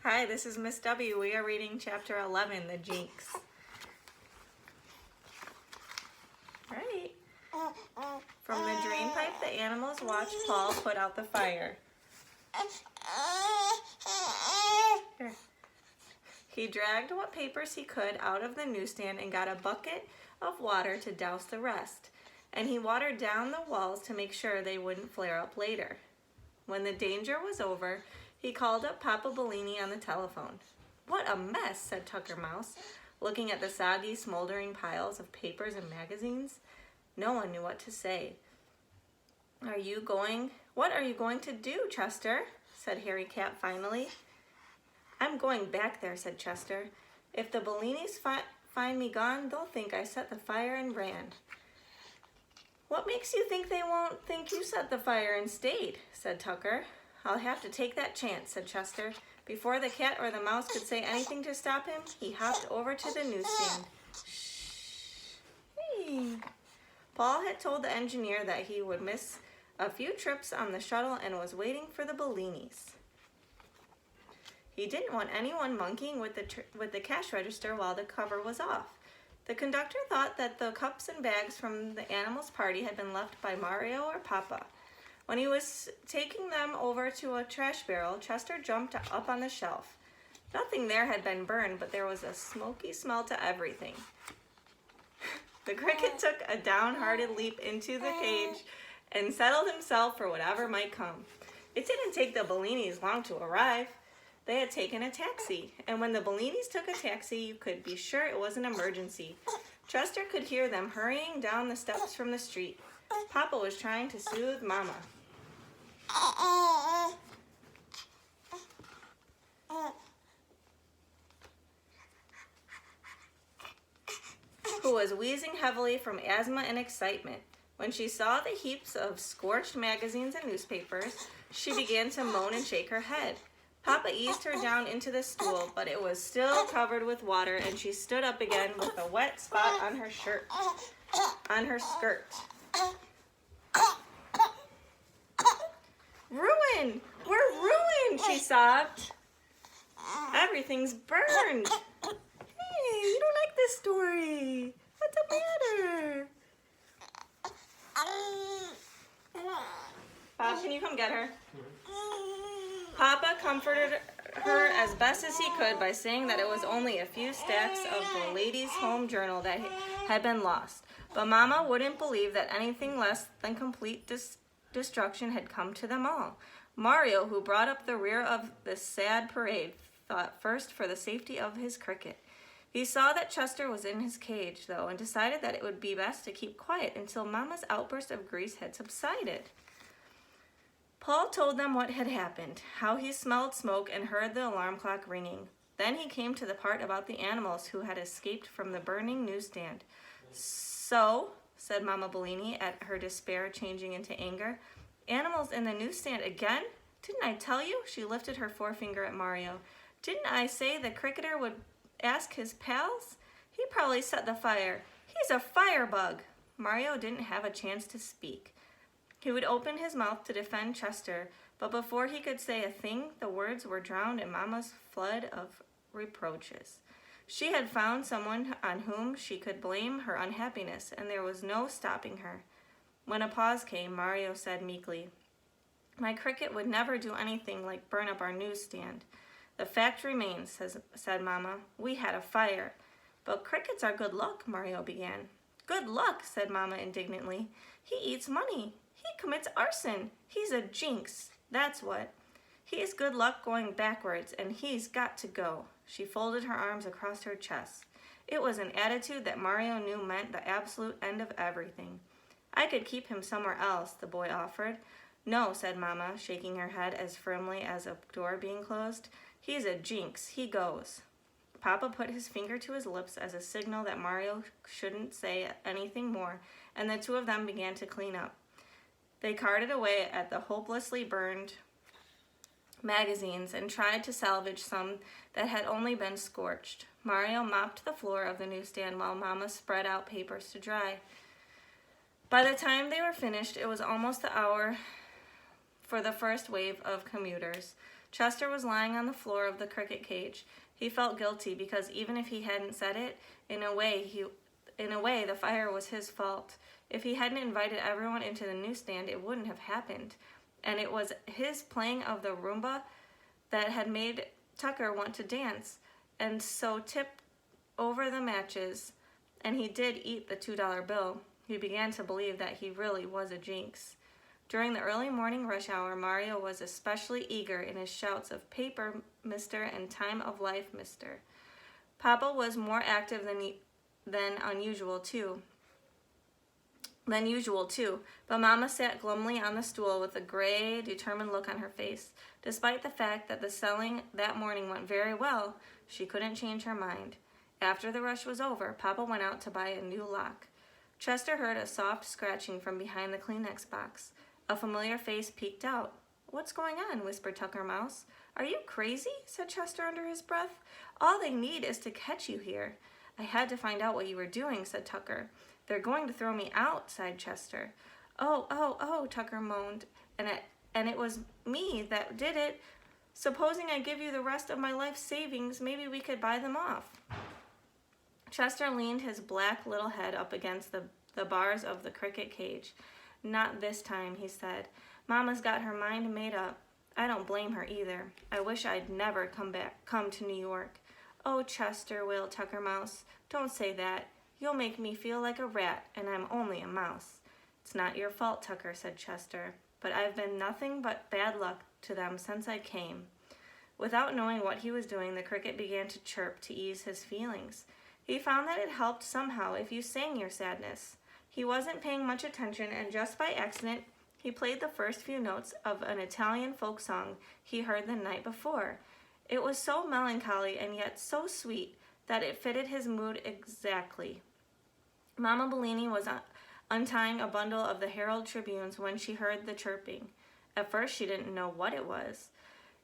Hi, this is Miss W. We are reading Chapter 11, The Jinx. Right. From the drain pipe, the animals watched Paul put out the fire. Here. He dragged what papers he could out of the newsstand and got a bucket of water to douse the rest. And he watered down the walls to make sure they wouldn't flare up later. When the danger was over, he called up Papa Bellini on the telephone. "What a mess," said Tucker Mouse, looking at the soggy, smoldering piles of papers and magazines. No one knew what to say. What are you going to do, Chester?" said Harry Cat finally. "I'm going back there," said Chester. "If the Bellinis find me gone, they'll think I set the fire and ran." "What makes you think they won't think you set the fire and stayed?" said Tucker. "I'll have to take that chance," said Chester. Before the cat or the mouse could say anything to stop him, he hopped over to the newsstand. Shh. Hey. Paul had told the engineer that he would miss a few trips on the shuttle and was waiting for the Bellinis. He didn't want anyone monkeying with the cash register while the cover was off. The conductor thought that the cups and bags from the animals' party had been left by Mario or Papa. When he was taking them over to a trash barrel, Chester jumped up on the shelf. Nothing there had been burned, but there was a smoky smell to everything. The cricket took a downhearted leap into the cage and settled himself for whatever might come. It didn't take the Bellinis long to arrive. They had taken a taxi, and when the Bellinis took a taxi, you could be sure it was an emergency. Chester could hear them hurrying down the steps from the street. Papa was trying to soothe Mama. Who was wheezing heavily from asthma and excitement. When she saw the heaps of scorched magazines and newspapers, she began to moan and shake her head. Papa eased her down into the stool, but it was still covered with water, and she stood up again with a wet spot on her skirt. "Ruined! We're ruined!" she sobbed. "Everything's burned." "Hey, you don't like this story. What's the matter?" Bob, can you come get her? Papa comforted her as best as he could by saying that it was only a few stacks of the ladies' home journal that had been lost. But Mama wouldn't believe that anything less than complete destruction had come to them all. Mario, who brought up the rear of the sad parade, thought first for the safety of his cricket. He saw that Chester was in his cage, though, and decided that it would be best to keep quiet until Mama's outburst of grease had subsided. Paul told them what had happened, how he smelled smoke and heard the alarm clock ringing. Then he came to the part about the animals who had escaped from the burning newsstand. "So," said Mama Bellini, at her despair changing into anger, "animals in the newsstand again? Didn't I tell you?" She lifted her forefinger at Mario. "Didn't I say the cricketer would ask his pals? He probably set the fire. He's a firebug." Mario didn't have a chance to speak. He would open his mouth to defend Chester, but before he could say a thing, the words were drowned in Mama's flood of reproaches. She had found someone on whom she could blame her unhappiness, and there was no stopping her. When a pause came, Mario said meekly, "My cricket would never do anything like burn up our newsstand. The fact remains," said Mama. "We had a fire." "But crickets are good luck," Mario began. "Good luck," said Mama indignantly. "He eats money. He commits arson. He's a jinx, that's what. He's good luck going backwards, and he's got to go." She folded her arms across her chest. It was an attitude that Mario knew meant the absolute end of everything. "I could keep him somewhere else," the boy offered. "No," said Mama, shaking her head as firmly as a door being closed. "He's a jinx. He goes." Papa put his finger to his lips as a signal that Mario shouldn't say anything more, and the two of them began to clean up. They carted away at the hopelessly burned magazines and tried to salvage some that had only been scorched. Mario mopped the floor of the newsstand while Mama spread out papers to dry. By the time they were finished, it was almost the hour for the first wave of commuters. Chester was lying on the floor of the cricket cage. He felt guilty because even if he hadn't said it, in a way, the fire was his fault. If he hadn't invited everyone into the newsstand, it wouldn't have happened. And it was his playing of the rumba that had made Tucker want to dance, and so tipped over the matches, and he did eat the $2 bill. He began to believe that he really was a jinx. During the early morning rush hour, Mario was especially eager in his shouts of paper, mister, and time of life, mister. Papa was more active than usual too, but Mama sat glumly on the stool with a gray, determined look on her face. Despite the fact that the selling that morning went very well, she couldn't change her mind. After the rush was over, Papa went out to buy a new lock. Chester heard a soft scratching from behind the Kleenex box. A familiar face peeked out. "What's going on?" whispered Tucker Mouse. "Are you crazy?" said Chester under his breath. "All they need is to catch you here." "I had to find out what you were doing," said Tucker. "They're going to throw me out," sighed Chester. Oh, Tucker moaned. And it was me that did it. Supposing I give you the rest of my life savings, maybe we could buy them off." Chester leaned his black little head up against the bars of the cricket cage. "Not this time," he said. "Mama's got her mind made up. I don't blame her either. I wish I'd never come to New York." "Oh, Chester," wailed Tucker Mouse, "don't say that. You'll make me feel like a rat, and I'm only a mouse." "It's not your fault, Tucker," said Chester, "but I've been nothing but bad luck to them since I came." Without knowing what he was doing, the cricket began to chirp to ease his feelings. He found that it helped somehow if you sang your sadness. He wasn't paying much attention, and just by accident, he played the first few notes of an Italian folk song he heard the night before. It was so melancholy and yet so sweet that it fitted his mood exactly. Mama Bellini was untying a bundle of the Herald Tribunes when she heard the chirping. At first she didn't know what it was.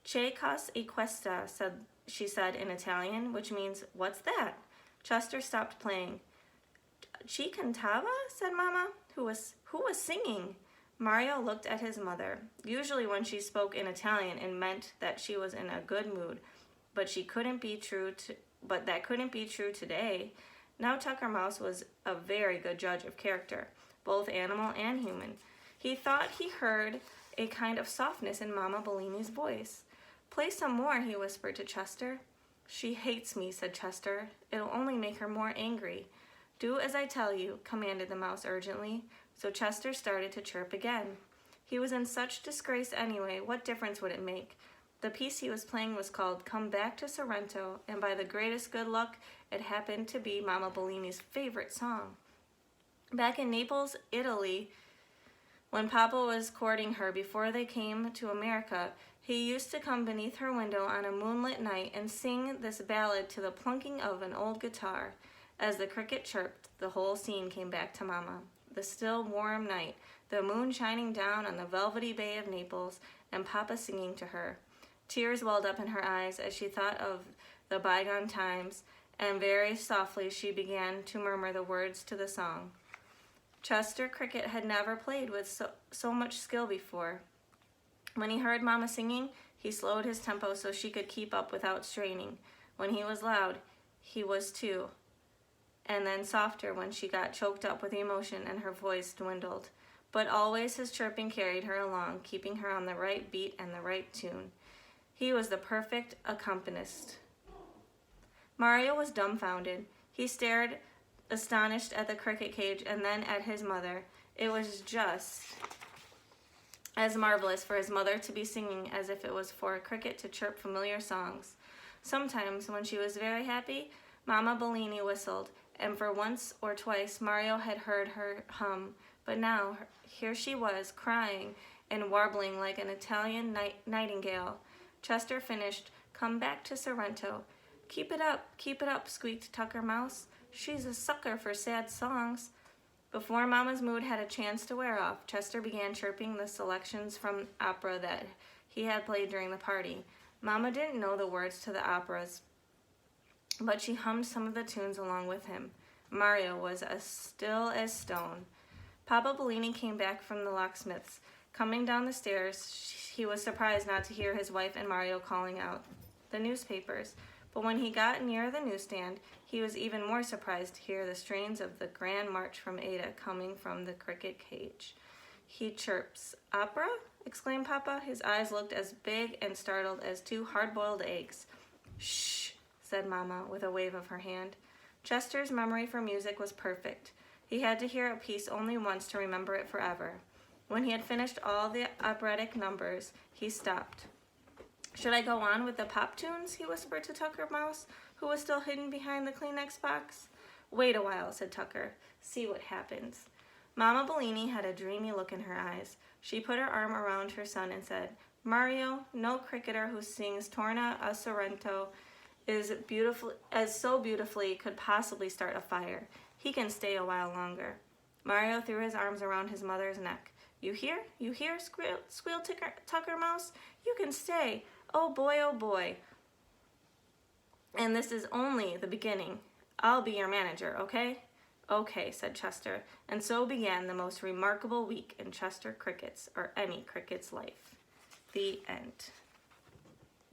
"Che cos è questa," she said in Italian, which means, "What's that?" Chester stopped playing. "Chi cantava?" said Mama. Who was singing?" Mario looked at his mother. Usually when she spoke in Italian, it meant that she was in a good mood, but that couldn't be true today. Now Tucker Mouse was a very good judge of character, both animal and human. He thought he heard a kind of softness in Mama Bellini's voice. "Play some more," he whispered to Chester. "She hates me," said Chester. "It'll only make her more angry." "Do as I tell you," commanded the mouse urgently. So Chester started to chirp again. He was in such disgrace anyway, what difference would it make? The piece he was playing was called "Come Back to Sorrento," and by the greatest good luck, it happened to be Mama Bellini's favorite song. Back in Naples, Italy, when Papa was courting her before they came to America, he used to come beneath her window on a moonlit night and sing this ballad to the plunking of an old guitar. As the cricket chirped, the whole scene came back to Mama. The still, warm night, the moon shining down on the velvety bay of Naples, and Papa singing to her. Tears welled up in her eyes as she thought of the bygone times, and very softly she began to murmur the words to the song. Chester Cricket had never played with so much skill before. When he heard Mama singing, he slowed his tempo so she could keep up without straining. When he was loud, he was too, and then softer when she got choked up with emotion and her voice dwindled. But always his chirping carried her along, keeping her on the right beat and the right tune. He was the perfect accompanist. Mario was dumbfounded. He stared astonished at the cricket cage and then at his mother. It was just as marvelous for his mother to be singing as if it was for a cricket to chirp familiar songs. Sometimes, when she was very happy, Mama Bellini whistled, and for once or twice Mario had heard her hum, but now here she was, crying and warbling like an Italian nightingale. Chester finished, "Come Back to Sorrento." Keep it up, squeaked Tucker Mouse. "She's a sucker for sad songs." Before Mama's mood had a chance to wear off, Chester began chirping the selections from opera that he had played during the party. Mama didn't know the words to the operas, but she hummed some of the tunes along with him. Mario was as still as stone. Papa Bellini came back from the locksmith's. Coming down the stairs, he was surprised not to hear his wife and Mario calling out the newspapers. But when he got near the newsstand, he was even more surprised to hear the strains of the Grand March from Ada coming from the cricket cage. He chirps. "Opera?" exclaimed Papa. His eyes looked as big and startled as two hard-boiled eggs. "Shh," said Mama, with a wave of her hand. Chester's memory for music was perfect. He had to hear a piece only once to remember it forever. When he had finished all the operatic numbers, he stopped. "Should I go on with the pop tunes?" he whispered to Tucker Mouse, who was still hidden behind the Kleenex box. "Wait a while," said Tucker. "See what happens." Mama Bellini had a dreamy look in her eyes. She put her arm around her son and said, "Mario, no cricketer who sings Torna a Sorrento so beautifully could possibly start a fire. He can stay a while longer." Mario threw his arms around his mother's neck. "You hear? You hear?" squealed Tucker Mouse. "You can stay. Oh boy, oh boy. And this is only the beginning. I'll be your manager, okay?" "Okay," said Chester, and so began the most remarkable week in Chester Cricket's, or any cricket's, life. The end.